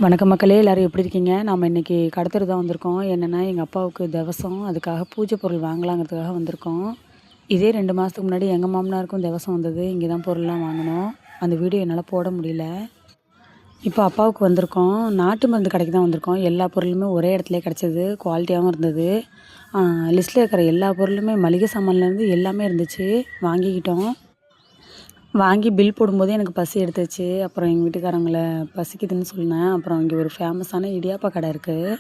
வணக்கம் மக்களே, எல்லோரும் எப்படி இருக்கீங்க? நாம் இன்றைக்கி கடத்தூர் தான் வந்திருக்கோம். என்னென்னா எங்கள் அப்பாவுக்கு திவசம், அதுக்காக பூஜை பொருள் வாங்கலாங்கிறதுக்காக வந்திருக்கோம். இதே 2 மாதத்துக்கு முன்னாடி எங்கள் மாமனாருக்கும் திவசம் வந்தது. இங்கே தான் பொருள்லாம் வாங்கினோம். அந்த வீடியோ என்னால் போட முடியல. இப்போ அப்பாவுக்கு வந்திருக்கோம். நாட்டு மருந்து கடைக்கு தான் வந்திருக்கோம். எல்லா பொருளுமே ஒரே இடத்துலையே கிடச்சிது. குவாலிட்டியாகவும் இருந்தது. லிஸ்ட்டில் இருக்கிற எல்லா பொருளுமே மளிகை சாமான்லேருந்து எல்லாமே இருந்துச்சு. வாங்கிக்கிட்டோம். வாங்கி பில் போடும்போதே எனக்கு பசி எடுத்துச்சு. அப்புறம் எங்கள் வீட்டுக்காரங்கள பசிக்குதுன்னு சொன்னேன். அப்புறம் இங்கே ஒரு ஃபேமஸான இடியாப்ப கடை இருக்குது.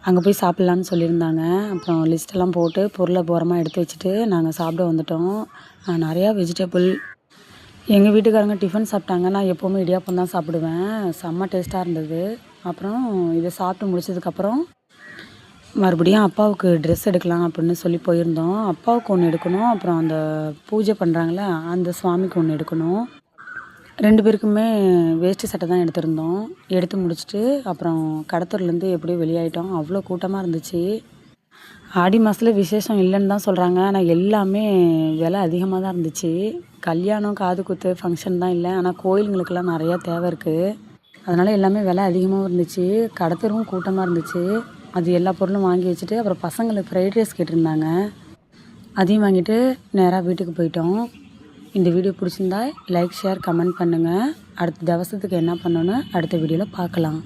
அங்கே போய் சாப்பிட்லான்னு சொல்லியிருந்தாங்க. அப்புறம் லிஸ்ட்டெல்லாம் போட்டு பொருளை ஓரமாக எடுத்து வச்சுட்டு நாங்கள் சாப்பிட வந்துட்டோம். நிறையா வெஜிடபிள். எங்கள் வீட்டுக்காரங்க டிஃபன் சாப்பிட்டாங்க. நான் எப்போவுமே இடியாப்பம் தான் சாப்பிடுவேன். செம்ம டேஸ்ட்டாக இருந்தது. அப்புறம் இதை சாப்பிட்டு முடிச்சதுக்கப்புறம் மறுபடியும் அப்பாவுக்கு ட்ரெஸ் எடுக்கலாம் அப்படின்னு சொல்லி போயிருந்தோம். அப்பாவுக்கு ஒன்று எடுக்கணும். அப்புறம் அந்த பூஜை பண்ணுறாங்கள்ல, அந்த சுவாமிக்கு ஒன்று எடுக்கணும். 2 பேருக்குமே வேஷ்டி சட்டை தான் எடுத்திருந்தோம். எடுத்து முடிச்சுட்டு அப்புறம் கடத்தூர்லேருந்து எப்படியோ வெளியாயிட்டோம். அவ்வளோ கூட்டமாக இருந்துச்சு. ஆடி மாதத்துல விசேஷம் இல்லைன்னு தான் சொல்கிறாங்க. ஆனால் எல்லாமே விலை அதிகமாக தான் இருந்துச்சு. கல்யாணம், காது குத்து, ஃபங்க்ஷன் தான் இல்லை. ஆனால் கோயிலுங்களுக்கெல்லாம் நிறையா தேவை இருக்குது. அதனால் எல்லாமே விலை அதிகமாகவும் இருந்துச்சு. கடத்தூரும் கூட்டமாக இருந்துச்சு. அது எல்லா பொருளும் வாங்கி வச்சுட்டு அப்புறம் பசங்களுக்கு ஃப்ரைட் ரைஸ் கேட்டிருந்தாங்க. அதையும் வாங்கிட்டு நேராக வீட்டுக்கு போயிட்டோம். இந்த வீடியோ பிடிச்சிருந்தா லைக், ஷேர், கமெண்ட் பண்ணுங்கள். அடுத்த திவசத்துக்கு என்ன பண்ணணும்னு அடுத்த வீடியோவில் பார்க்கலாம்.